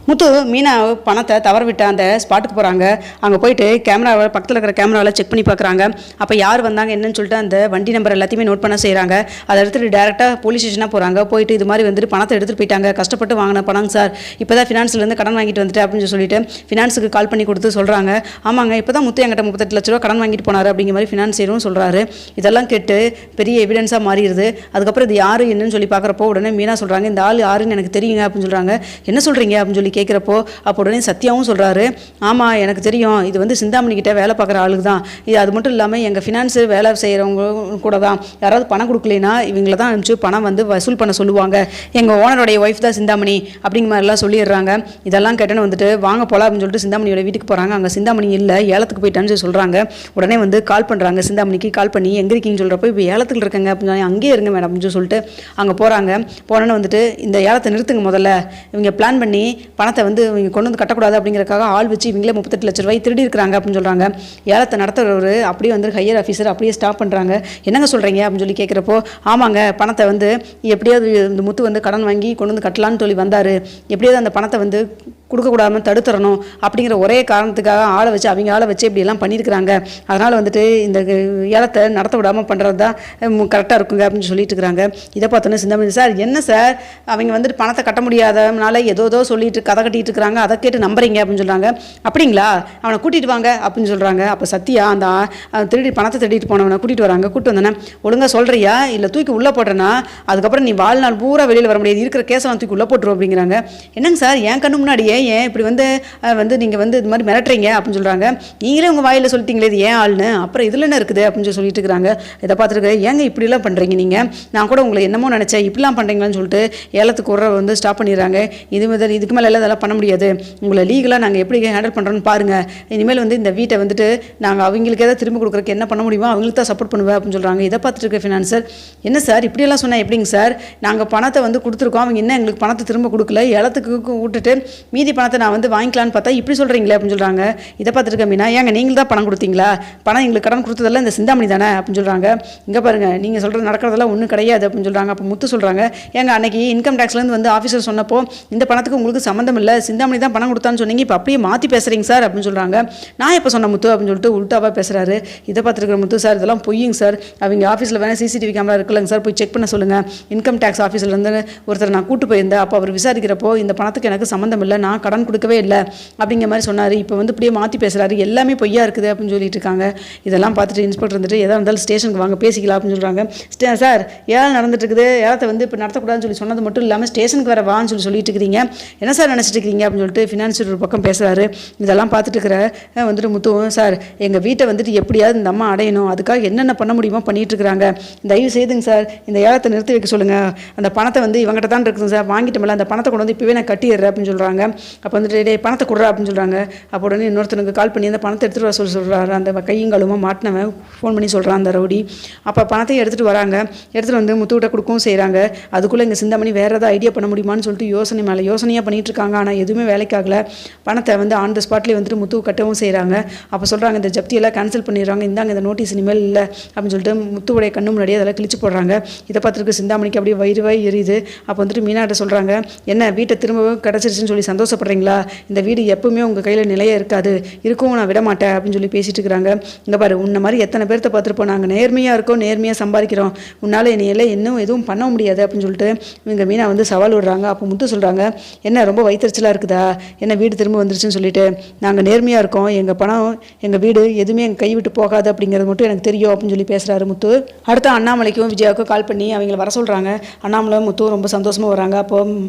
முத்து மீனா பணத்தை தவற விட்டு அந்த ஸ்பாட்டுக்கு போகிறாங்க. அங்கே போயிட்டு கேமராவை பக்கத்தில் இருக்கிற கேமராவில் செக் பண்ணி பார்க்குறாங்க. அப்போ யார் வந்தாங்க என்னன்னு சொல்லிட்டு அந்த வண்டி நம்பர் எல்லாத்தையுமே நோட் பண்ண செய்கிறாங்க. அதை எடுத்துகிட்டு டேரெக்டாக போலீஸ் ஸ்டேஷனாக போகிறாங்க. போயிட்டு இது மாதிரி வந்துட்டு பணத்தை எடுத்துகிட்டு போயிட்டாங்க, கஷ்டப்பட்டு வாங்கின பணம் சார், இப்போ தான் ஃபினான்ஸ்லேருந்து கடன் வாங்கிட்டு வந்துட்டு அப்படின்னு சொல்லிட்டு ஃபினான்ஸுக்கு கால் பண்ணி கொடுத்து சொல்கிறாங்க. ஆமாங்க, இப்போ தான் முத்து என்கிட்ட 38 லட்ச ரூபா கடன் வாங்கிட்டு போனார் அப்படிங்கிற மாதிரி ஃபினான்ஸியரும் சொல்கிறாரு. இதெல்லாம் கேட்டு பெரிய எவிடன்ஸாக மாறிடுது. அதுக்கப்புறம் இது யார் என்னன்னு சொல்லி பார்க்குறப்போ உடனே மீனா சொல்கிறாங்க, இந்த ஆள் யாருன்னு எனக்கு தெரியுங்க அப்படின்னு சொல்கிறாங்க. என்ன சொல்கிறீங்க அப்படின்னு சொல்லி கேட்குறப்போ அப்போ உடனே சத்யாவும் சொல்கிறாரு, ஆமாம் எனக்கு தெரியும், இது வந்து சிந்தாமணிக்கிட்ட வேலை பார்க்குற ஆளுக்கு தான் இது. அது மட்டும் இல்லாமல் எங்கள் ஃபினான்ஸு வேலை செய்கிறவங்க கூட தான் யாராவது பணம் கொடுக்கலைன்னா இவங்கள தான் அனுப்பிச்சு பணம் வந்து வசூல் பண்ண சொல்லுவாங்க. எங்கள் ஓனருடைய ஒய்ஃப் தான் சிந்தாமணி அப்படிங்கிற மாதிரிலாம் சொல்லிடுறாங்க. இதெல்லாம் கேட்டேன்னு வந்துட்டு வாங்க போகலாம் அப்படின்னு சொல்லிட்டு சிந்தாமணியோட வீட்டுக்கு போகிறாங்க. அங்கே சிந்தாமணி இல்லை, ஏலத்துக்கு போயிட்டான்னு சொல்லி சொல்கிறாங்க. உடனே வந்து கால் பண்ணுறாங்க, சிந்தாமணிக்கு கால் பண்ணி எங்கே இருக்கீங்கன்னு சொல்கிறப்போ இப்போ ஏலத்தில் இருக்கங்க அப்படின்னு சொல்லி அங்கேயே இருங்க மேடம் அப்படின்னு சொல்லிட்டு அங்கே போகிறாங்க. போனோன்னு வந்துட்டு இந்த ஏலத்தை நிறுத்துங்க, முதல்ல இவங்க பிளான் பண்ணி பணத்தை வந்து இவங்க கொண்டு வந்து கட்டக்கூடாது அப்படிங்கிறக்காக ஆள் வச்சு இவங்களே 38 லட்ச ரூபாய் திருடி இருக்கிறாங்க அப்படின்னு சொல்கிறாங்க. ஏலத்தை நடத்துகிறவர் அப்படியே வந்து ஹையர் ஆஃபீஸர் அப்படியே ஸ்டாப் பண்ணுறாங்க. என்னங்க சொல்கிறீங்க அப்படின்னு சொல்லி கேட்குறப்போ ஆமாங்க, பணத்தை வந்து எப்படியாவது இந்த முத்து வந்து கடன் வாங்கி கொண்டு வந்து கட்டலான்னு சொல்லி வந்தார், எப்படியாவது அந்த பணத்தை வந்து கொடுக்கக்கூடாமல் தடுத்துறணும் அப்படிங்கிற ஒரே காரணத்துக்காக ஆளை வச்சு அவங்க ஆளை வச்சு இப்படியெல்லாம் பண்ணியிருக்கிறாங்க. அதனால் வந்துட்டு இந்த ஏலத்தை நடத்த விடாமல் பண்ணுறது தான் கரெக்டாக இருக்குங்க அப்படின்னு சொல்லிட்டு இருக்கிறாங்க. இதை பார்த்தோன்னே சிந்தாமணி, சார் என்ன சார் அவங்க வந்துட்டு பணத்தை கட்ட முடியாதனால ஏதோ சொல்லிட்டு கதை கட்டிட்டு இருக்கிறாங்க, அதை கேட்டு நம்புறீங்க அப்படின்னு சொல்கிறாங்க. அப்படிங்களா, அவனை கூட்டிகிட்டு வாங்க அப்படின்னு சொல்கிறாங்க. அப்போ சத்யா அந்த பணத்தை திருடிட்டு போனவனை கூட்டிகிட்டு வராங்க. கூப்பிட்டு வந்தோன்னே ஒழுங்காக சொல்கிறியா இல்லை தூக்கி உள்ளே போட்டேன்னா அதுக்கப்புறம் நீ வாழ்நாள் பூரா வெளியில் வர முடியாது, இருக்கிற கேஸை தூக்கி உள்ளே போட்டுருவோம் அப்படிங்கிறாங்க. என்னங்க சார் என் கண்ணு முன்னாடியே ஏன் இப்படி வந்து நீங்கள் வந்து இது மாதிரி மிரட்டுறீங்க அப்படின்னு சொல்கிறாங்க. நீங்களே உங்கள் வாயில் சொல்லிட்டீங்களே இது ஏன் ஆள்னு, அப்புறம் இதில் என்ன இருக்குது அப்படின்னு சொல்லிட்டு இருக்கிறாங்க. இதை பார்த்துருக்கு, ஏங்க இப்படிலாம் பண்ணுறீங்க நீங்கள், நான் கூட உங்களை என்னமோ நினச்சேன் இப்படிலாம் பண்ணுறீங்களான்னு சொல்லிட்டு ஏலத்துக்கு ஒரு வந்து ஸ்டாப் பண்ணிடுறாங்க. இதுக்கு மேலே எல்லாம் இதெல்லாம் பண்ண முடியாது, உங்களை லீகலாக நாங்கள் எப்படி ஹேண்டில் பண்ணுறோன்னு பாருங்கள், இனிமேல் வந்து இந்த வீட்டை வந்துட்டு நாங்கள் அவங்களுக்கு ஏதாவது திரும்ப கொடுக்குறக்கு என்ன பண்ண முடியுமோ அவங்களுக்கு தான் சப்போர்ட் பண்ணுவேன் அப்படின்னு சொல்கிறாங்க. இதை பார்த்துட்டு இருக்க ஃபினான்சர், என்ன சார் இப்படியெல்லாம் சொன்னால் எப்படிங்க சார், நாங்கள் பணத்தை வந்து கொடுத்துருக்கோம், அவங்க என்ன எங்களுக்கு பணத்தை திரும்ப கொடுக்கல, ஏலத்துக்கு விட்டுட்டு மீதி பணத்தை நான் வந்து வாங்கிக்கலான்னு பார்த்தா இப்படி சொல்கிறீங்களே அப்படின்னு சொல்கிறாங்க. இதை பார்த்துருக்க மீனா, ஏங்க நீங்கள் தான் பணம் கொடுத்தீங்களா, பணம் எங்களுக்கு கடன் கொடுத்ததெல்லாம் இந்த சிந்தாமணி தானே அப்படின்னு சொல்கிறாங்க. இங்கே பாருங்கள் நீங்கள் சொல்கிறது நடக்கிறதெல்லாம் ஒன்றும் கிடையாது அப்படின்னு சொல்கிறாங்க. அப்போ முத்து சொல்கிறாங்க, ஏங்க அன்னைக்கு இன்கம் டேக்ஸ்லேருந்து வந்து ஆஃபீஸர் சொன்னப்போ இந்த பணத்துக்கு உங்களுக்கு சம்மந்தம் இல்லை, சிந்தாமணி தான் பணம் கொடுத்தான்னு சொன்னீங்க, இப்போ அப்படியே மாற்றி பேசுகிறீங்க சார் அப்படின்னு சொல்கிறாங்க. நான் எப்போ சொன்ன முத்து அப்படின்னு சொல்லிட்டு உள்டாவாக பேசுகிறாரு. இதை பார்த்துருக்கிற முத்து, சார் இதெல்லாம் பொய்யுங்க சார், அவங்க ஆஃபீஸில் வேணால் சிசிடிவி கேமரா இருக்குல்லங்க சார், போய் செக் பண்ண சொல்லுங்கள், இன்கம் டேக்ஸ் ஆஃபீஸிலேருந்து ஒருத்தர் நான் கூட்டு போயிருந்தேன், அப்போ அவர் விசாரிக்கிறப்போ இந்த பணத்துக்கு எனக்கு சம்மந்தம் இல்லை, நான் கடன் கொடுக்கவே இல்லை அப்படிங்கிற மாதிரி சொன்னார், இப்போ வந்து இப்படியே மாற்றி பேசுகிறாரு, எல்லாமே பொய்யா இருக்குது அப்படின்னு சொல்லிட்டு இருக்காங்க. இதெல்லாம் பார்த்துட்டு இன்ஸ்பெக்டர் வந்துட்டு எதாக இருந்தாலும் ஸ்டேஷனுக்கு வாங்க பேசிக்கலாம் அப்படின்னு சொல்கிறாங்க. சார் ஏழை நடந்துட்டு இருக்குது, ஏலத்தை வந்து இப்போ நடத்தக்கூடாதுன்னு சொல்லி சொன்னது மட்டும் இல்லாமல் ஸ்டேஷனுக்கு வர வான்னு சொல்லிட்டு இருக்கிறீங்க, என்ன சார் நினச்சிட்டு இருக்கீங்க அப்படின்னு சொல்லிட்டு ஃபினான்ஷியல் ஒரு பக்கம் பேசுகிறாரு. இதெல்லாம் பார்த்துட்டு இருக்கிற வந்துட்டு முத்துவும், சார் எங்கள் வீட்டை வந்துட்டு எப்படியாவது இந்த அம்மா அடையணும், அதுக்காக என்னென்ன பண்ண முடியுமோ பண்ணிட்டு இருக்கிறாங்க, தயவு செய்துங்க சார் இந்த ஏலத்தை நிறுத்தி வைக்க சொல்லுங்கள், அந்த பணத்தை வந்து இவங்ககிட்ட தான் இருக்குது சார், வாங்கிட்டோம்ல அந்த பணத்தை கொண்டு வந்து இப்போவே நான் கட்டிடுறேன் அப்படின்னு சொல்கிறாங்க. அப்போ வந்துட்டு பணத்தை கொடுறா அப்படின்னு சொல்கிறாங்க. அப்போ உடனே இன்னொருத்தனுக்கு கால் பண்ணி அந்த பணத்தை எடுத்துகிட்டு வர சொல்கிறாரு. அந்த கையும் கழுவுமா மாட்டினவன் ஃபோன் பண்ணி சொல்கிறான் அந்த ரவுடி. அப்போ பணத்தையும் எடுத்துகிட்டு வராங்க. எடுத்துகிட்டு வந்து முத்துக்கிட்ட கொடுக்கவும் செய்கிறாங்க. அதுக்குள்ளே இங்கே சிந்தாமணி வேறு ஏதாவது ஐடியா பண்ண முடியுமான்னு சொல்லிட்டு யோசனை மேலே யோசனையாக பண்ணிகிட்டு இருக்காங்க. ஆனால் எதுவுமே வேலைக்காகல. பணத்தை வந்து ஆன் த ஸ்பாட்லேயே வந்துட்டு முத்து கட்டவும் செய்கிறாங்க. அப்போ சொல்கிறாங்க, இந்த ஜப்தியெல்லாம் கேன்சல் பண்ணிடுறாங்க, இந்தாங்க இந்த நோட்டீஸ் இனிமேல் இல்லை அப்படின்னு சொல்லிட்டு முத்துவுடைய கண்ணு முன்னாடியே அதெல்லாம் கிழிச்சு போடுறாங்க. இதை பார்த்துருக்கு சிந்தாமணிக்கு அப்படியே வயிறுவாய் எரியுது. அப்போ வந்துட்டு மீனாட்ட சொல்கிறாங்க, என்ன வீட்டை திரும்பவும் கிடச்சிருச்சுன்னு சொல்லி சந்தோஷப்படுறீங்களா, இந்த வீடு எப்பவுமே உங்கள் கையில் நிலையாக இருக்காது, இருக்கவும் நான் விட மாட்டேன் அப்படின்னு சொல்லி பேசிட்டு இருக்கிறாங்க. இங்கே பாரு, உன்ன மாதிரி எத்தனை பேர்த்த பார்த்துருப்போம், நாங்கள் நேர்மையாக இருக்கோம், நேர்மையாக சம்பாதிக்கிறோம், உன்னால் என்னையெல்லாம் இன்னும் எதுவும் பண்ண முடியாது அப்படின்னு சொல்லிட்டு இவங்க மீனா வந்து சவால் விடுறாங்க. அப்போ முத்து சொல்கிறாங்க, என்ன ரொம்ப வயிற்றுச்சலாக இருக்குதா, என்ன வீடு திரும்ப வந்துருச்சுன்னு சொல்லிட்டு, நாங்கள் நேர்மையாக இருக்கோம், எங்கள் பணம் எங்கள் வீடு எதுவுமே எங்கள் கை விட்டு போகாது அப்படிங்கிறது மட்டும் எனக்கு தெரியும் அப்படின்னு சொல்லி பேசுகிறாரு முத்து. அடுத்து அண்ணாமலைக்கும் விஜயாவுக்கும் கால் பண்ணி அவங்கள வர சொல்கிறாங்க. அண்ணாமலை முத்து ரொம்ப சந்தோஷமாக வராங்க. அப்போ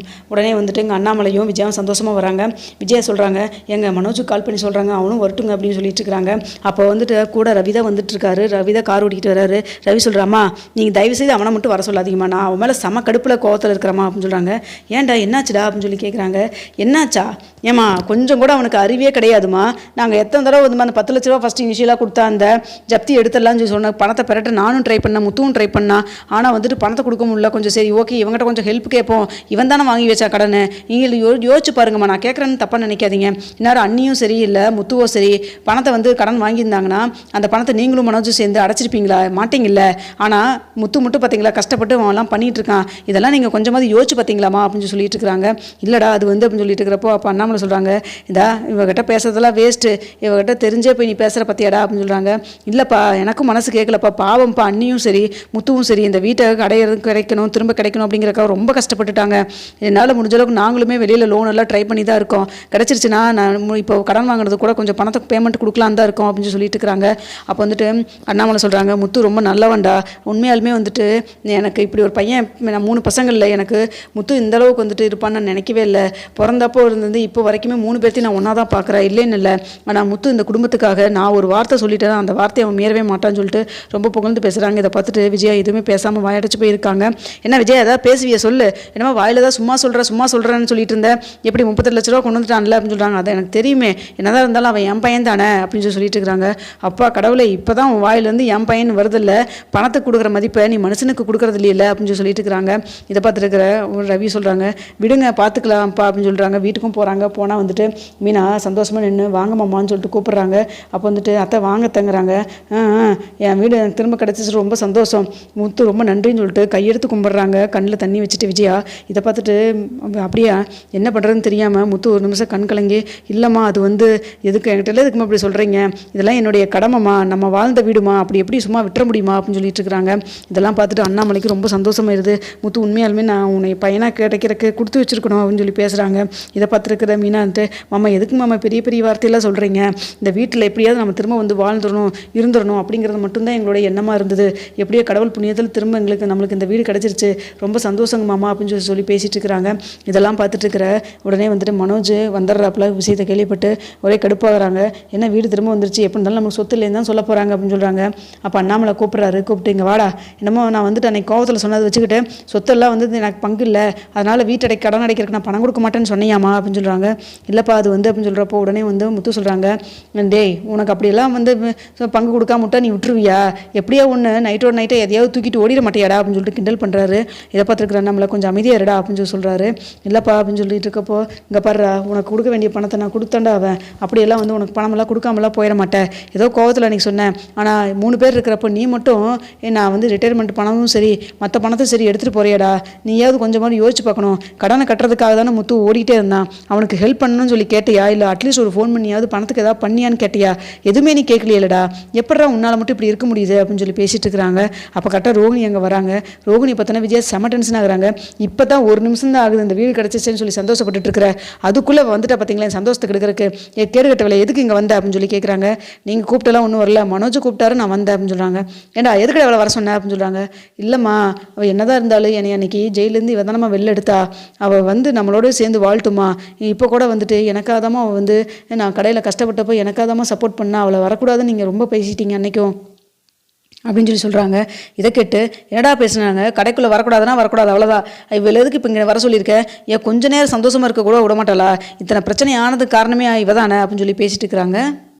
உடனே வந்துட்டு எங்கள் அண்ணாமலையும் விஜயாவும் சந்தோஷமாக வராங்க. விஜயா சொல்கிறாங்க, எங்கள் மனோஜுக்கு கால் பண்ணி சொல்கிறாங்க அவனும் வரட்டுங்க அப்படின்னு சொல்லிட்டு இருக்காங்க. அப்போ வந்துட்டு கூட ரவிதா வந்துட்டு இருக்காரு. ரவிதா கார் ஓட்டிகிட்டு வராரு. ரவி சொல்கிறாமா, நீங்கள் தயவு செய்து அவனை மட்டும் வர சொல்லாதீங்கம்மா, நான் அவன் மேலே செம கடுப்பில் கோவத்தில் இருக்கிறமா அப்படின்னு சொல்கிறாங்க. ஏன்டா என்னாச்சுடா அப்படின்னு சொல்லி கேட்குறாங்க. என்னாச்சா, ஏம்மா கொஞ்சம் கூட அவனுக்கு அறிவே கிடையாதுமா, நாங்கள் எத்தனை தடவை வந்து அந்த 10 லட்ச ரூபா ஃபஸ்ட்டு இனிஷியலாக கொடுத்தா அந்த ஜப்தி எடுத்துடலாம்னு சொல்லி சொன்ன பணத்தை பெறட்ட நானும் ட்ரை பண்ணேன், முத்துவும் ட்ரை பண்ணான், ஆனால் வந்துட்டு பணத்தை கொடுக்க முடியல, கொஞ்சம் சரி ஓகே இவங்ககிட்ட கொஞ்சம் ஹெல்ப் கேட்போம், இவன் தானே வாங்கி வச்சா கடனை, நீங்கள் யோசிச்சு பாருங்க பாருங்கம்மா, நான் கேட்குறேன்னு தப்பாக நினைக்காதீங்க. இந்நேரம் அண்ணியும் சரி இல்லை முத்துவோ சரி பணத்தை வந்து கடன் வாங்கியிருந்தாங்கன்னா அந்த பணத்தை நீங்களும் மனோஜும் சேர்ந்து அடைச்சிருப்பீங்களா? மாட்டீங்கல்ல. ஆனால் முத்து மட்டும் பார்த்தீங்களா கஷ்டப்பட்டு அவன்லாம் பண்ணிகிட்டு இருக்கான். இதெல்லாம் நீங்கள் கொஞ்சமாவது யோசிச்சு பார்த்தீங்களாமா அப்படின்னு சொல்லிட்டு இருக்கிறாங்க. இல்லைடா அது வந்து அப்படின்னு சொல்லிட்டு இருக்கிறப்போ அப்போ அண்ணாமலை சொல்கிறாங்க, இதா இவகிட்ட பேசுறதெல்லாம் வேஸ்ட்டு, இவகிட்ட தெரிஞ்சே போய் நீ பேசுகிற பற்றியாடா அப்படின்னு சொல்கிறாங்க. இல்லைப்பா எனக்கும் மனசு கேட்கலப்பா, பாவம்ப்பா, அண்ணியும் சரி முத்துவும் சரி இந்த வீட்டை கிடைக்கணும் திரும்ப கிடைக்கணும் அப்படிங்கிறக்காக ரொம்ப கஷ்டப்பட்டுட்டாங்க. என்னால் முடிஞ்ச அளவுக்கு நாங்களுமே வெளியில் லோன் எல்லாம் ட்ரை பண்ணி தான் இருக்கோம். கிடச்சிருச்சுன்னா நான் இப்போ கடன் வாங்குறது கூட கொஞ்சம் பணத்தை பேமெண்ட் கொடுக்கலாம் தான் இருக்கோம் அப்படின்னு சொல்லிட்டு இருக்கிறாங்க. அப்போ வந்துட்டு அண்ணாமலை சொல்கிறாங்க, முத்து ரொம்ப நல்லவன்டா, உண்மையாலுமே வந்துட்டு எனக்கு இப்படி ஒரு பையன், நான் 3 பசங்களில் எனக்கு முத்து இந்த அளவுக்கு வந்துட்டு இருப்பான்னு நான் நினைக்கவே இல்லை. பிறந்தப்போ இருந்தது இப்போ வரைக்குமே 3 பேர்த்தையும் நான் ஒன்றா தான் பார்க்குறேன், இல்லைன்னு இல்லை. ஆனால் முத்து இந்த குடும்பத்துக்காக நான் ஒரு வார்த்தை சொல்லிட்டேன், அந்த வார்த்தையை அவன் மீறவே மாட்டான்னு சொல்லிட்டு ரொம்ப புகழ்ந்து பேசுகிறாங்க. இதை பார்த்துட்டு விஜயா எதுவுமே பேசாமல் வாயடைச்சு போயிருக்காங்க. என்ன விஜயா ஏதாவது பேசுவிய சொல்லு, என்னமா வாயில் தான் சும்மா சொல்கிறேன்னு சொல்லிட்டு இருந்தேன், எப்படி 38 லட்ச ரூபா கொண்டு வந்துட்டான்ல அப்படின்னு சொல்கிறாங்க. அதை எனக்கு தெரியுமே, என்னதான் இருந்தாலும் அவன் என் பையன் தானே அப்படின்னு சொல்லிட்டு இருக்கிறாங்க. அப்பா கடவுளை, இப்போ தான் உன் வாயிலேருந்து என் பையன் வருதில்ல, பணத்துக்கு கொடுக்குற மதிப்பை நீ மனுஷனுக்கு கொடுக்குறது இல்லையில அப்படின்னு சொல்லிட்டு இருக்கிறாங்க. இதை பார்த்துட்டு இருக்கிற ரவி சொல்கிறாங்க, விடுங்க பார்த்துக்கலாம்ப்பா அப்படின்னு சொல்கிறாங்க. வீட்டுக்கும் போகிறாங்க. போனால் வந்துட்டு மீனா சந்தோஷமாக நின்று வாங்க மாமான்னு சொல்லிட்டு கூப்பிட்றாங்க. அப்போ வந்துட்டு அத்தை வாங்க தங்குறாங்க. என் வீடு எனக்கு திரும்ப கிடச்சிச்சு, ரொம்ப சந்தோஷம் முத்து, ரொம்ப நன்றின்னு சொல்லிட்டு கையெடுத்து கும்பிட்றாங்க. கண்ணில் தண்ணி வச்சுட்டு விஜயா. இதை பார்த்துட்டு அப்படியா என்ன பண்ணுறதுன்னு தெரியாமல் முத்து ஒரு நிமிஷம் கண் கலங்கி, இல்லைம்மா அது வந்து எதுக்கு என்கிட்ட எதுக்குமா அப்படி சொல்கிறீங்க, இதெல்லாம் என்னுடைய கடமைமா, நம்ம வாழ்ந்த வீடுமா, அப்படி எப்படி சும்மா விட்டுற முடியுமா அப்படின்னு சொல்லிட்டு இருக்கிறாங்க. இதெல்லாம் பார்த்துட்டு அண்ணாமலைக்கு ரொம்ப சந்தோஷமாயிருது. முத்து உண்மையாலுமே நான் உன்னை பையனாக கிடைக்கிறக்கு கொடுத்து வச்சிருக்கணும் அப்படின்னு சொல்லி பேசுகிறாங்க. இதை பார்த்துருக்கிற மீனான்ட்டு, மாமா எதுக்கு மாமா பெரிய பெரிய வார்த்தையெல்லாம் சொல்கிறீங்க, இந்த வீட்டில் எப்படியாவது நம்ம திரும்ப வந்து வாழ்ந்துடணும் இருந்துடணும் அப்படிங்கிறது மட்டும்தான் எங்களுடைய எண்ணமாக இருந்தது. எப்படியோ கடவுள் புண்ணியத்தில் திரும்ப நம்மளுக்கு இந்த வீடு கிடச்சிருச்சு, ரொம்ப சந்தோஷங்க மாமா அப்படின்னு சொல்லி பேசிகிட்டு இருக்கிறாங்க. இதெல்லாம் பார்த்துட்டு இருக்கிற உடனே வந்துட்டு மனோஜ் வந்துடுறாப்புல விஷயத்தை கேள்விப்பட்டு ஒரே கடுப்பாகிறாங்க. என்ன வீடு திரும்ப வந்துருச்சு, எப்படி இருந்தாலும் நமக்கு சொத்து இல்லைன்னு தான் சொல்ல போகிறாங்க அப்படின்னு சொல்கிறாங்க. அப்போ அண்ணாமலை கூப்பிட்றாரு. கூப்பிட்டு இங்கே வாடா, என்னமோ நான் வந்துட்டு அன்னைக்கு கோவத்தில் சொன்னதை வச்சுக்கிட்டு சொத்தெல்லாம் வந்து எனக்கு பங்கு இல்லை, அதனால் வீட்டடை கடன் அடைக்கிறதுக்கு நான் பணம் கொடுக்க மாட்டேன்னு சொன்னியாமா அப்படின்னு சொல்கிறாங்க. இல்லைப்பா அது வந்து அப்படின்னு சொல்கிறப்போ உடனே வந்து முத்து சொல்கிறாங்க, டேய் உனக்கு அப்படியெல்லாம் வந்து பங்கு கொடுக்காம விட்டா நீ விட்டுருவியா, எப்படியோ ஒன்று நைட்டோட நைட்டை எதையாவது தூக்கிட்டு ஓடிட மாட்டேயாடா அப்படின்னு சொல்லிட்டு கிண்டல் பண்ணுறாரு. இதை பார்த்துருக்குற நம்மளை கொஞ்சம் அமைதியாக இருடா அப்படின்னு சொல்லி சொல்கிறாரு. இல்லைப்பா அப்படின்னு சொல்லிட்டு இருக்கப்போ, இங்கே பாடுறா உனக்கு கொடுக்க வேண்டிய பணத்தை நான் கொடுத்தாண்டா, அவன் அப்படியெல்லாம் வந்து உனக்கு பணமெல்லாம் கொடுக்காமலாம் போயிட மாட்டேன், ஏதோ கோவத்தில் அன்றைக்கி சொன்னேன், ஆனால் 3 பேர் இருக்கிறப்போ நீ மட்டும் நான் வந்து ரிட்டையர்மெண்ட் பணமும் சரி மற்ற பணத்தையும் சரி எடுத்துகிட்டு போறியாடா, நீயாவது கொஞ்சமாக யோசிச்சு பார்க்கணும், கடனை கட்டுறதுக்காக தானே முத்து ஓடிட்டே இருந்தான், அவனுக்கு ஹெல்ப் பண்ணணும்னு சொல்லி கேட்டியா, இல்லை அட்லீஸ்ட் ஒரு ஃபோன் பண்ணியாவது பணத்துக்கு ஏதாவது பண்ணியான்னு கேட்டியா, எதுவுமே நீ கேட்கலையலடா, எப்படா உன்னால் மட்டும் இப்படி இருக்க முடியுது அப்படின்னு சொல்லி பேசிட்டு இருக்கிறாங்க. அப்போ கரெக்டாக ரோகிணி அங்கே வராங்க. ரோகிணி பார்த்தோன்னா விஜயா செம டென்ஷன் ஆகுறாங்க. இப்போ தான் 1 நிமிஷம் தான் ஆகுது இந்த வீடு கிடச்சிச்சுன்னு சொல்லி சந்தோஷப்பட்டுட்டு இருக்கிற, அதுக்குள்ளே வந்துட்டா பார்த்தீங்களா சந்தோஷத்துக்கு எடுக்கிறதுக்கு, கேடு கட்டவில்லை எதுக்கு இங்கே வந்த அப்படின்னு சொல்லி கேட்குறாங்க. நீங்கள் கூப்பிட்டெல்லாம் ஒன்றும் வரல, மனோஜ் கூப்பிட்டாரு நான் வந்தேன் அப்படின்னு சொல்கிறாங்க. ஏண்டா எதுக்கு அவளை வர சொன்னேன் அப்படின்னு சொல்கிறாங்க. இல்லைம்மா அவள் என்னதான் இருந்தாலும் என்னை அன்னைக்கு ஜெயிலேருந்து இவன் தானம்மா வெளில எடுத்தா, அவள் வந்து நம்மளோட சேர்ந்து வாழ்த்துமா, இப்போ கூட வந்துட்டு எனக்காகதாம்மா அவள் வந்து நான் கடையில் கஷ்டப்பட்டப்போ எனக்காகதாம்மா சப்போர்ட் பண்ணா, அவளை வரக்கூடாதுன்னு நீங்கள் ரொம்ப பேசிட்டீங்க அன்னைக்கும் அப்படின்னு சொல்லி சொல்கிறாங்க. இதை கேட்டு என்னடா பேசுனாங்க, கடைக்குள்ளே வரக்கூடாதுன்னா வரக்கூடாது அவ்வளோதான், இவள் எதுக்கு இப்போ இங்கே வர சொல்லியிருக்கேன், ஏன் கொஞ்ச நேரம் சந்தோஷமாக இருக்க கூட விட மாட்டாளா, இத்தனை பிரச்சனை ஆனதுக்கு காரணமே இவ தானே அப்படின்னு சொல்லி பேசிட்டு இருக்கிறாங்க.